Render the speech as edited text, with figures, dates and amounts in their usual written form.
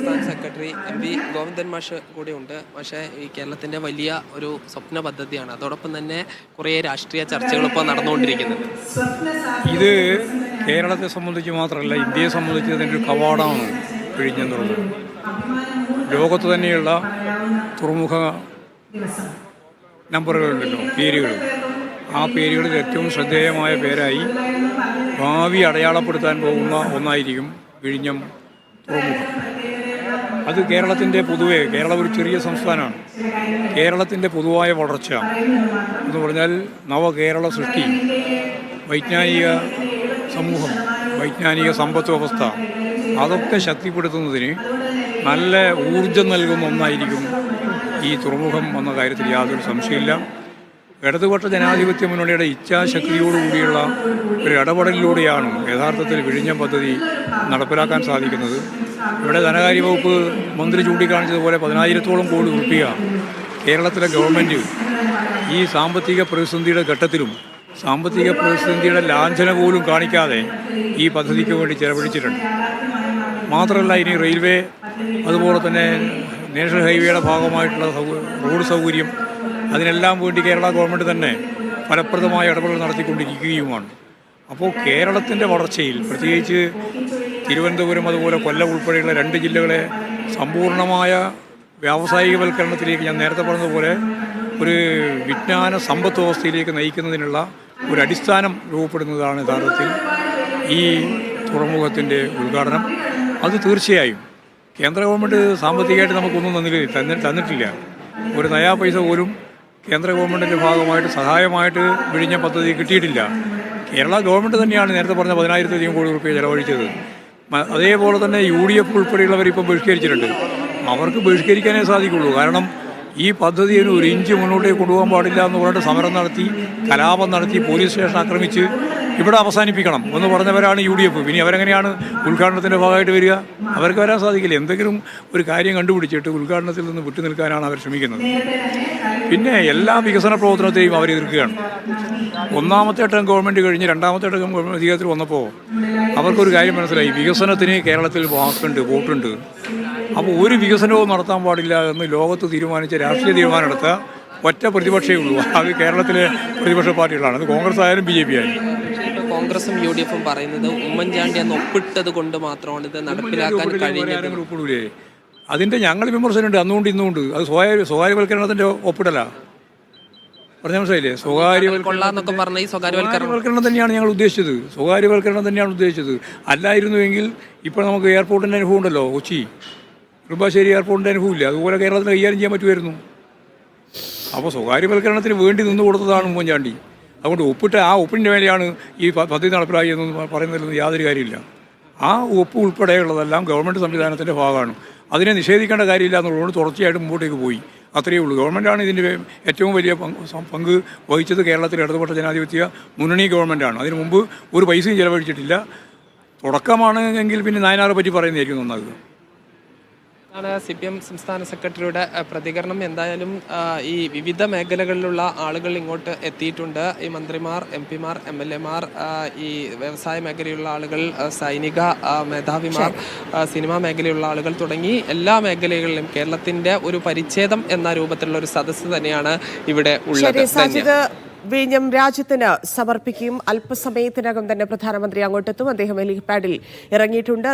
സംസ്ഥാന secretary MP Govindan മാഷ് കൂടെയുണ്ട്. പക്ഷേ ഈ കേരളത്തിൻ്റെ വലിയ ഒരു സ്വപ്ന പദ്ധതിയാണ്. അതോടൊപ്പം തന്നെ കുറേ രാഷ്ട്രീയ ചർച്ചകൾ ഇപ്പോൾ നടന്നുകൊണ്ടിരിക്കുന്നുണ്ട്. ഇത് കേരളത്തെ സംബന്ധിച്ച് മാത്രമല്ല, ഇന്ത്യയെ സംബന്ധിച്ച് തന്നെ ഒരു കവാടമാണ് വിഴിഞ്ഞെന്നുള്ളത്. ലോകത്ത് തന്നെയുള്ള തുറമുഖ നമ്പറുകളുണ്ടല്ലോ, പേരുകൾ. ആ പേരുകളിൽ ഏറ്റവും ശ്രദ്ധേയമായ പേരായി ഭാവി അടയാളപ്പെടുത്താൻ പോകുന്ന ഒന്നായിരിക്കും വിഴിഞ്ഞം തുറമുഖം. അത് കേരളത്തിൻ്റെ പൊതുവെ, കേരളം ഒരു ചെറിയ സംസ്ഥാനമാണ്. കേരളത്തിൻ്റെ പൊതുവായ വളർച്ച എന്ന് പറഞ്ഞാൽ നവകേരള സൃഷ്ടി, വൈജ്ഞാനിക സമൂഹം, വൈജ്ഞാനിക സമ്പദ് വ്യവസ്ഥ, അതൊക്കെ ശക്തിപ്പെടുത്തുന്നതിന് നല്ല ഊർജം നൽകുന്ന ഒന്നായിരിക്കും ഈ തുറമുഖം എന്ന കാര്യത്തിൽ യാതൊരു സംശയമില്ല. ഇടതുപക്ഷ ജനാധിപത്യ മുന്നണിയുടെ ഇച്ഛാശക്തിയോടുകൂടിയുള്ള ഒരു ഇടപെടലിലൂടെയാണ് യഥാർത്ഥത്തിൽ വിഴിഞ്ഞം പദ്ധതി നടപ്പിലാക്കാൻ സാധിക്കുന്നത്. ഇവിടെ ധനകാര്യ വകുപ്പ് മന്ത്രി ചൂണ്ടിക്കാണിച്ചതുപോലെ 10,000-ഓളം കോടി രൂപ കേരളത്തിലെ ഗവൺമെൻറ് ഈ സാമ്പത്തിക പ്രതിസന്ധിയുടെ ഘട്ടത്തിലും സാമ്പത്തിക പ്രതിസന്ധിയുടെ ലാഞ്ചന പോലും കാണിക്കാതെ ഈ പദ്ധതിക്ക് വേണ്ടി ചെലവഴിച്ചിട്ടുണ്ട്. മാത്രമല്ല, ഇനി റെയിൽവേ, അതുപോലെ തന്നെ നാഷണൽ ഹൈവേയുടെ ഭാഗമായിട്ടുള്ള റോഡ് സൗകര്യം, അതിനെല്ലാം വേണ്ടി കേരള ഗവൺമെൻറ് തന്നെ ഫലപ്രദമായ ഇടപെടൽ നടത്തിക്കൊണ്ടിരിക്കുകയുമാണ്. അപ്പോൾ കേരളത്തിൻ്റെ വളർച്ചയിൽ, പ്രത്യേകിച്ച് തിരുവനന്തപുരം അതുപോലെ കൊല്ലം ഉൾപ്പെടെയുള്ള 2 ജില്ലകളെ സമ്പൂർണ്ണമായ വ്യാവസായികവൽക്കരണത്തിലേക്ക്, ഞാൻ നേരത്തെ പറഞ്ഞതുപോലെ ഒരു വിജ്ഞാന സമ്പദ് വ്യവസ്ഥയിലേക്ക് നയിക്കുന്നതിനുള്ള ഒരു അടിസ്ഥാനം രൂപപ്പെടുന്നതാണ് യഥാർത്ഥത്തിൽ ഈ തുറമുഖത്തിൻ്റെ ഉദ്ഘാടനം. അത് തീർച്ചയായും കേന്ദ്ര ഗവൺമെൻറ് സാമ്പത്തികമായിട്ട് നമുക്കൊന്നും തന്നിട്ടില്ല. ഒരു നയാ പൈസ പോലും കേന്ദ്ര ഗവൺമെൻറ്റിൻ്റെ ഭാഗമായിട്ട് സഹായമായിട്ട് വിഴിഞ്ഞ പദ്ധതി കിട്ടിയിട്ടില്ല. കേരള ഗവൺമെൻറ് തന്നെയാണ് നേരത്തെ പറഞ്ഞ 10,000-ലധികം കോടി രൂപ ചെലവഴിച്ചത്. അതേപോലെ തന്നെ UDF ഉൾപ്പെടെയുള്ളവർ ഇപ്പം ബഹിഷ്കരിച്ചിട്ടുണ്ട്. അവർക്ക് ബഹിഷ്കരിക്കാനേ സാധിക്കുള്ളൂ. കാരണം ഈ പദ്ധതി ഒരു ഇഞ്ച് മുന്നോട്ടേക്ക് കൊണ്ടുപോകാൻ പാടില്ല എന്ന് പറഞ്ഞിട്ട് സമരം നടത്തി, കലാപം നടത്തി, പോലീസ് സ്റ്റേഷൻ ആക്രമിച്ച് ഇവിടെ അവസാനിപ്പിക്കണം എന്ന് പറഞ്ഞവരാണ് UDF. ഇനി അവരെങ്ങനെയാണ് ഉദ്ഘാടനത്തിൻ്റെ ഭാഗമായിട്ട് വരിക? അവർക്ക് വരാൻ സാധിക്കില്ല. എന്തെങ്കിലും ഒരു കാര്യം കണ്ടുപിടിച്ചിട്ട് ഉദ്ഘാടനത്തിൽ നിന്ന് വിട്ടുനിൽക്കാനാണ് അവർ ശ്രമിക്കുന്നത്. പിന്നെ എല്ലാ വികസന പ്രവർത്തനത്തെയും അവർ എതിർക്കുകയാണ്. ഒന്നാമത്തെ ടേം ഗവൺമെൻറ് കഴിഞ്ഞ് രണ്ടാമത്തെ ടേം ഗവൺമെൻറ് അധികാരത്തിൽ വന്നപ്പോൾ അവർക്കൊരു കാര്യം മനസ്സിലായി, വികസനത്തിന് കേരളത്തിൽ വാക്കുണ്ട്, വോട്ടുണ്ട്. അപ്പോൾ ഒരു വികസനവും നടത്താൻ പാടില്ല എന്ന് ലോകത്ത് തീരുമാനിച്ച രാഷ്ട്രീയ തീരുമാനം എടുത്ത ഒറ്റ പ്രതിപക്ഷമേ ഉള്ളൂ. അത് കേരളത്തിലെ പ്രതിപക്ഷ പാർട്ടികളാണ്. അത് കോൺഗ്രസ് ആയാലും BJP ആയാലും. കോൺഗ്രസും UDF പറയുന്നത് ഉമ്മൻചാണ്ടി അന്ന് ഒപ്പിട്ടത് കൊണ്ട് മാത്രമാണ് ഇത് നടപ്പിലാക്കാൻ കഴിഞ്ഞത്. ഒപ്പിടൂലേ? അതിൻ്റെ ഞങ്ങൾ വിമർശനമുണ്ട്, അന്നുകൊണ്ട് ഇന്നുകൊണ്ട്. അത് സ്വകാര്യവൽക്കരണത്തിൻ്റെ ഒപ്പിടല. പറഞ്ഞ മനസ്സിലായില്ലേ? സ്വകാര്യവൽക്കരണം തന്നെയാണ് ഞങ്ങൾ ഉദ്ദേശിച്ചത്. സ്വകാര്യവൽക്കരണം തന്നെയാണ് ഉദ്ദേശിച്ചത്. അല്ലായിരുന്നുവെങ്കിൽ ഇപ്പോൾ നമുക്ക് എയർപോർട്ടിൻ്റെ അനുഭവം ഉണ്ടല്ലോ, കൊച്ചി നെടുമ്പാശ്ശേരി എയർപോർട്ടിൻ്റെ അനുഭവമില്ല. അതുപോലെ കേരളത്തിൽ കൈകാര്യം ചെയ്യാൻ പറ്റുമായിരുന്നു. അപ്പോൾ സ്വകാര്യവൽക്കരണത്തിന് വേണ്ടി നിന്ന് കൊടുത്തതാണ് ഉമ്മൻചാണ്ടി. അതുകൊണ്ട് ആ ഒപ്പിൻ്റെ മേലെയാണ് ഈ പദ്ധതി നടപ്പിലാക്കി എന്ന് പറയുന്നതിൽ യാതൊരു കാര്യമില്ല. ആ ഒപ്പ് ഉൾപ്പെടെയുള്ളതെല്ലാം ഗവൺമെൻറ് സംവിധാനത്തിൻ്റെ ഭാഗമാണ്. അതിനെ നിഷേധിക്കേണ്ട കാര്യമില്ല എന്നുള്ളതുകൊണ്ട് തുടർച്ചയായിട്ട് മുമ്പോട്ടേക്ക് പോയി. അത്രയേ ഉള്ളൂ. ഗവൺമെൻറ്റാണ് ഇതിൻ്റെ ഏറ്റവും വലിയ പങ്ക് വഹിച്ചത്. കേരളത്തിലെ ഇടതുപക്ഷ ജനാധിപത്യ മുന്നണി ഗവൺമെൻറ്റാണ്. അതിനു മുമ്പ് ഒരു പൈസയും ചിലവഴിച്ചിട്ടില്ല. തുടക്കമാണ് എങ്കിൽ പിന്നെ നായനാറെ പറ്റി പറയുന്നതായിരിക്കും നന്നാകുക. CPM സംസ്ഥാന സെക്രട്ടറിയുടെ പ്രതികരണം. എന്തായാലും ഈ വിവിധ മേഖലകളിലുള്ള ആളുകൾ ഇങ്ങോട്ട് എത്തിയിട്ടുണ്ട്. ഈ മന്ത്രിമാർ, MP-മാർ, MLA-മാർ, ഈ വ്യവസായ മേഖലയിലുള്ള ആളുകൾ, സൈനിക മേധാവിമാർ, സിനിമാ മേഖലയിലുള്ള ആളുകൾ തുടങ്ങി എല്ലാ മേഖലകളിലും കേരളത്തിൻ്റെ ഒരു പരിച്ഛേദം എന്ന രൂപത്തിലുള്ള ഒരു സദസ്സ് തന്നെയാണ് ഇവിടെ ഉള്ളത്. വിഴിഞ്ഞം രാജ്യത്തിന് സമർപ്പിക്കും. അല്പസമയത്തിനകം തന്നെ പ്രധാനമന്ത്രി അങ്ങോട്ടെത്തും. അദ്ദേഹം ഹെലിപാഡിൽ ഇറങ്ങിയിട്ടുണ്ട്.